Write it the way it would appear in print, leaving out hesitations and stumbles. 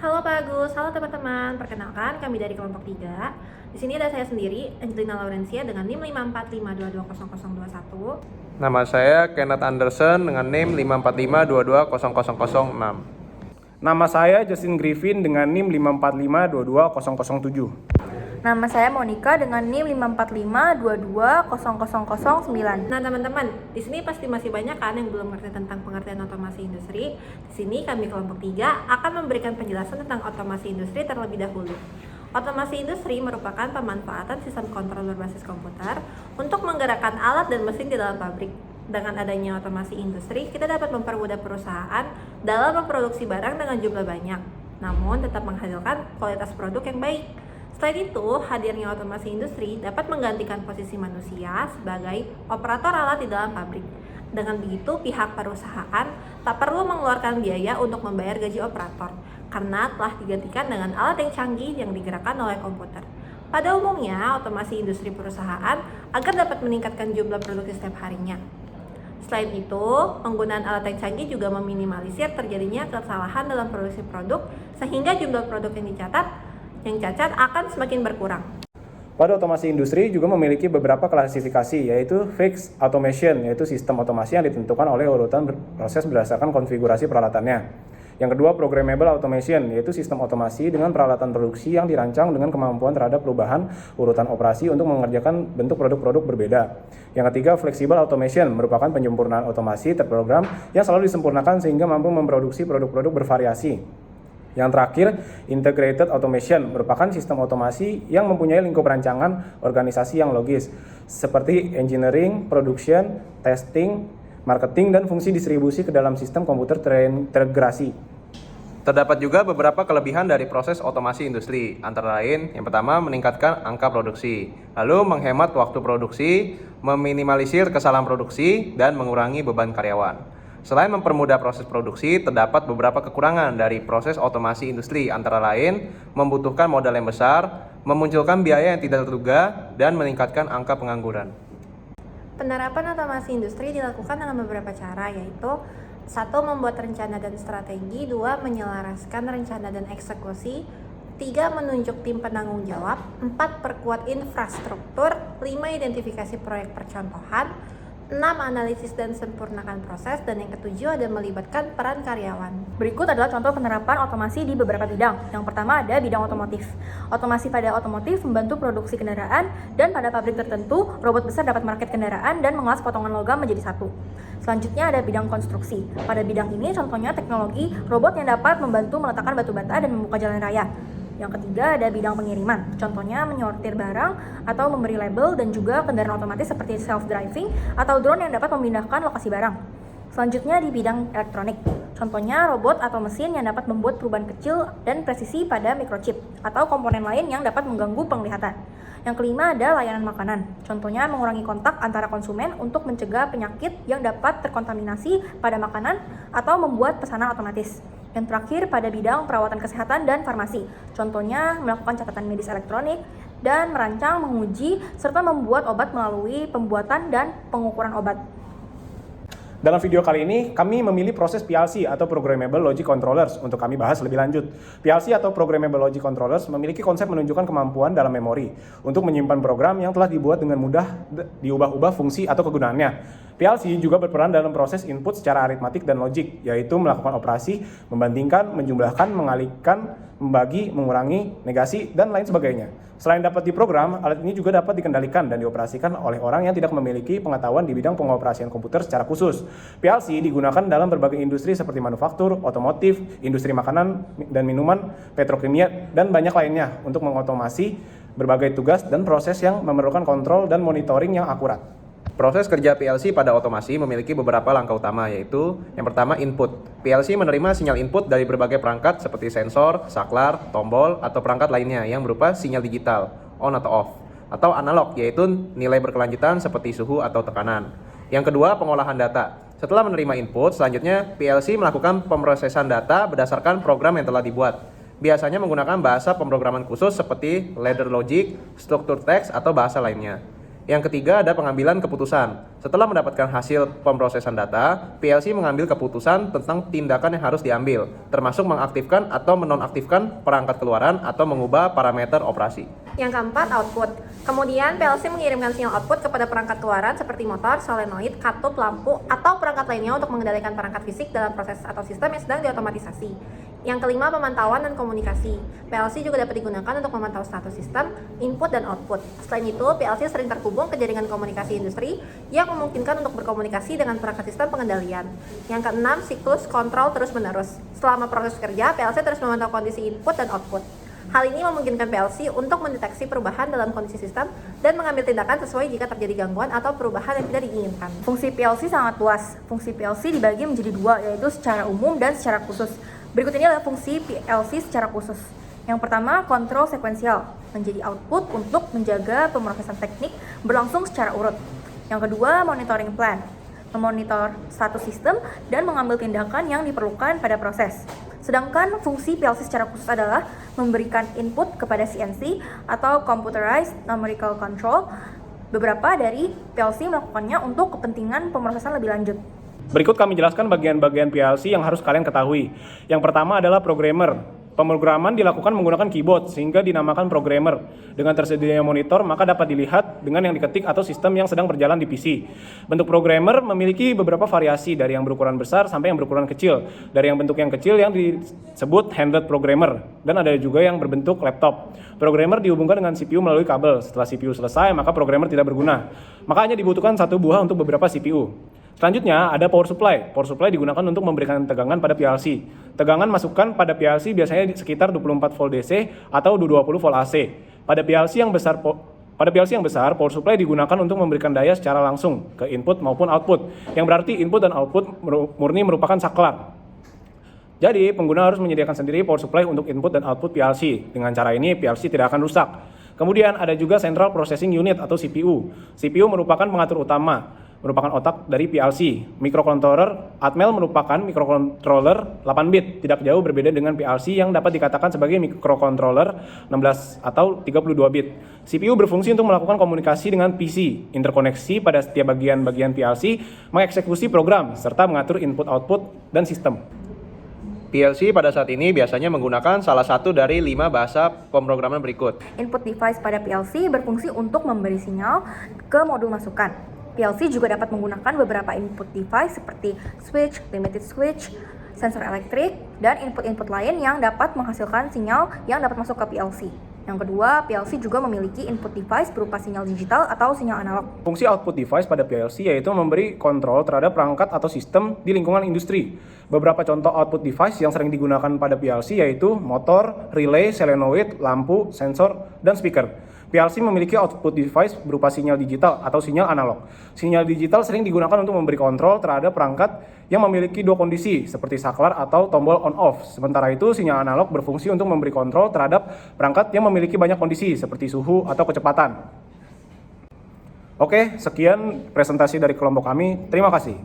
Halo Pak Agus, halo teman-teman. Perkenalkan, kami dari kelompok 3. Di sini ada saya sendiri, Angelina Laurencia dengan NIM 545220021. Nama saya Kenneth Anderson dengan NIM 545220006. Nama saya Justin Griffin dengan NIM 545222007. Nama saya Monica dengan NIM 545220009. Nah teman-teman, di sini pasti masih banyak kan yang belum mengerti tentang pengertian otomasi industri. Di sini kami kelompok 3 akan memberikan penjelasan tentang otomasi industri terlebih dahulu. Otomasi industri merupakan pemanfaatan sistem kontrol berbasis komputer untuk menggerakkan alat dan mesin di dalam pabrik. Dengan adanya otomasi industri, kita dapat mempermudah perusahaan dalam memproduksi barang dengan jumlah banyak, namun tetap menghasilkan kualitas produk yang baik. Selain itu, hadirnya otomasi industri dapat menggantikan posisi manusia sebagai operator alat di dalam pabrik. Dengan begitu, pihak perusahaan tak perlu mengeluarkan biaya untuk membayar gaji operator, karena telah digantikan dengan alat yang canggih yang digerakkan oleh komputer. Pada umumnya, otomasi industri perusahaan agar dapat meningkatkan jumlah produksi setiap harinya. Selain itu, penggunaan alat yang canggih juga meminimalisir terjadinya kesalahan dalam produksi produk, sehingga jumlah produk yang cacat akan semakin berkurang. Pada otomasi industri juga memiliki beberapa klasifikasi, yaitu fixed automation, yaitu sistem otomasi yang ditentukan oleh urutan proses berdasarkan konfigurasi peralatannya. Yang kedua, programmable automation, yaitu sistem otomasi dengan peralatan produksi yang dirancang dengan kemampuan terhadap perubahan urutan operasi untuk mengerjakan bentuk produk-produk berbeda. Yang ketiga, flexible automation, merupakan penyempurnaan otomasi terprogram yang selalu disempurnakan sehingga mampu memproduksi produk-produk bervariasi. Yang terakhir, integrated automation merupakan sistem otomasi yang mempunyai lingkup rancangan organisasi yang logis, seperti engineering, production, testing, marketing, dan fungsi distribusi ke dalam sistem komputer terintegrasi. Terdapat juga beberapa kelebihan dari proses otomasi industri, antara lain yang pertama meningkatkan angka produksi, lalu menghemat waktu produksi, meminimalisir kesalahan produksi, dan mengurangi beban karyawan. Selain mempermudah proses produksi, terdapat beberapa kekurangan dari proses otomasi industri, antara lain membutuhkan modal yang besar, memunculkan biaya yang tidak terduga, dan meningkatkan angka pengangguran. Penerapan otomasi industri dilakukan dengan beberapa cara, yaitu 1. Membuat rencana dan strategi, 2. Menyelaraskan rencana dan eksekusi, 3. Menunjuk tim penanggung jawab, 4. Perkuat infrastruktur, 5. Identifikasi proyek percontohan, 6. Analisis dan sempurnakan proses, dan yang ketujuh ada melibatkan peran karyawan. Berikut adalah contoh penerapan otomasi di beberapa bidang. Yang pertama ada bidang otomotif. Otomasi pada otomotif membantu produksi kendaraan, dan pada pabrik tertentu, robot besar dapat merakit kendaraan dan mengelas potongan logam menjadi satu. Selanjutnya ada bidang konstruksi. Pada bidang ini contohnya teknologi robot yang dapat membantu meletakkan batu bata dan membuka jalan raya. Yang ketiga ada bidang pengiriman, contohnya menyortir barang atau memberi label, dan juga kendaraan otomatis seperti self-driving atau drone yang dapat memindahkan lokasi barang. Selanjutnya di bidang elektronik, contohnya robot atau mesin yang dapat membuat perubahan kecil dan presisi pada microchip atau komponen lain yang dapat mengganggu penglihatan. Yang kelima ada layanan makanan, contohnya mengurangi kontak antara konsumen untuk mencegah penyakit yang dapat terkontaminasi pada makanan atau membuat pesanan otomatis. Yang terakhir pada bidang perawatan kesehatan dan farmasi, contohnya melakukan catatan medis elektronik dan merancang, menguji, serta membuat obat melalui pembuatan dan pengukuran obat. Dalam video kali ini, kami memilih proses PLC atau Programmable Logic Controllers untuk kami bahas lebih lanjut. PLC atau Programmable Logic Controllers memiliki konsep menunjukkan kemampuan dalam memori untuk menyimpan program yang telah dibuat dengan mudah diubah-ubah fungsi atau kegunaannya. PLC juga berperan dalam proses input secara aritmatik dan logik, yaitu melakukan operasi, membandingkan, menjumlahkan, mengalihkan, membagi, mengurangi, negasi, dan lain sebagainya. Selain dapat diprogram, alat ini juga dapat dikendalikan dan dioperasikan oleh orang yang tidak memiliki pengetahuan di bidang pengoperasian komputer secara khusus. PLC digunakan dalam berbagai industri seperti manufaktur, otomotif, industri makanan dan minuman, petrokimia, dan banyak lainnya untuk mengotomasi berbagai tugas dan proses yang memerlukan kontrol dan monitoring yang akurat. Proses kerja PLC pada otomasi memiliki beberapa langkah utama, yaitu yang pertama input. PLC menerima sinyal input dari berbagai perangkat seperti sensor, saklar, tombol, atau perangkat lainnya yang berupa sinyal digital, on atau off, atau analog, yaitu nilai berkelanjutan seperti suhu atau tekanan. Yang kedua, pengolahan data. Setelah menerima input, selanjutnya PLC melakukan pemrosesan data berdasarkan program yang telah dibuat. Biasanya menggunakan bahasa pemrograman khusus seperti ladder logic, struktur teks, atau bahasa lainnya. Yang ketiga ada pengambilan keputusan. Setelah mendapatkan hasil pemrosesan data, PLC mengambil keputusan tentang tindakan yang harus diambil, termasuk mengaktifkan atau menonaktifkan perangkat keluaran atau mengubah parameter operasi. Yang keempat, output. Kemudian PLC mengirimkan sinyal output kepada perangkat keluaran seperti motor, solenoid, katup, lampu, atau perangkat lainnya untuk mengendalikan perangkat fisik dalam proses atau sistem yang sedang diotomatisasi. Yang kelima, pemantauan dan komunikasi. PLC juga dapat digunakan untuk memantau status sistem, input, dan output. Selain itu, PLC sering terhubung ke jaringan komunikasi industri yang memungkinkan untuk berkomunikasi dengan perangkat sistem pengendalian. Yang keenam, siklus kontrol terus-menerus. Selama proses kerja, PLC terus memantau kondisi input dan output. Hal ini memungkinkan PLC untuk mendeteksi perubahan dalam kondisi sistem dan mengambil tindakan sesuai jika terjadi gangguan atau perubahan yang tidak diinginkan. Fungsi PLC sangat luas. Fungsi PLC dibagi menjadi dua, yaitu secara umum dan secara khusus. Berikut ini adalah fungsi PLC secara khusus. Yang pertama, kontrol sekuensial, menjadi output untuk menjaga pemrosesan teknik berlangsung secara urut. Yang kedua, monitoring plan, memonitor status sistem dan mengambil tindakan yang diperlukan pada proses. Sedangkan fungsi PLC secara khusus adalah memberikan input kepada CNC atau Computerized Numerical Control. Beberapa dari PLC melakukannya untuk kepentingan pemrosesan lebih lanjut. Berikut kami jelaskan bagian-bagian PLC yang harus kalian ketahui. Yang pertama adalah programmer. Pemrograman dilakukan menggunakan keyboard sehingga dinamakan programmer. Dengan tersedianya monitor maka dapat dilihat dengan yang diketik atau sistem yang sedang berjalan di PC. Bentuk programmer memiliki beberapa variasi dari yang berukuran besar sampai yang berukuran kecil. Dari yang bentuk yang kecil yang disebut handheld programmer dan ada juga yang berbentuk laptop. Programmer dihubungkan dengan CPU melalui kabel. Setelah CPU selesai maka programmer tidak berguna. Maka hanya dibutuhkan satu buah untuk beberapa CPU. Selanjutnya ada power supply. Power supply digunakan untuk memberikan tegangan pada PLC. Tegangan masukan pada PLC biasanya di sekitar 24 volt DC atau 20 volt AC. Pada PLC yang besar, power supply digunakan untuk memberikan daya secara langsung ke input maupun output. Yang berarti input dan output murni merupakan saklar. Jadi, pengguna harus menyediakan sendiri power supply untuk input dan output PLC. Dengan cara ini, PLC tidak akan rusak. Kemudian ada juga Central Processing Unit atau CPU. CPU merupakan pengatur utama, merupakan otak dari PLC. Microcontroller Atmel merupakan microcontroller 8 bit, tidak jauh berbeda dengan PLC yang dapat dikatakan sebagai microcontroller 16 atau 32 bit. CPU berfungsi untuk melakukan komunikasi dengan PC, interkoneksi pada setiap bagian-bagian PLC, mengeksekusi program, serta mengatur input-output dan sistem. PLC pada saat ini biasanya menggunakan salah satu dari 5 bahasa pemrograman berikut. Input device pada PLC berfungsi untuk memberi sinyal ke modul masukan. PLC juga dapat menggunakan beberapa input device seperti switch, limited switch, sensor elektrik, dan input-input lain yang dapat menghasilkan sinyal yang dapat masuk ke PLC. Yang kedua, PLC juga memiliki input device berupa sinyal digital atau sinyal analog. Fungsi output device pada PLC yaitu memberi kontrol terhadap perangkat atau sistem di lingkungan industri. Beberapa contoh output device yang sering digunakan pada PLC yaitu motor, relay, solenoid, lampu, sensor, dan speaker. PLC memiliki output device berupa sinyal digital atau sinyal analog. Sinyal digital sering digunakan untuk memberi kontrol terhadap perangkat yang memiliki dua kondisi seperti saklar atau tombol on-off. Sementara itu, sinyal analog berfungsi untuk memberi kontrol terhadap perangkat yang memiliki banyak kondisi seperti suhu atau kecepatan. Oke, sekian presentasi dari kelompok kami. Terima kasih.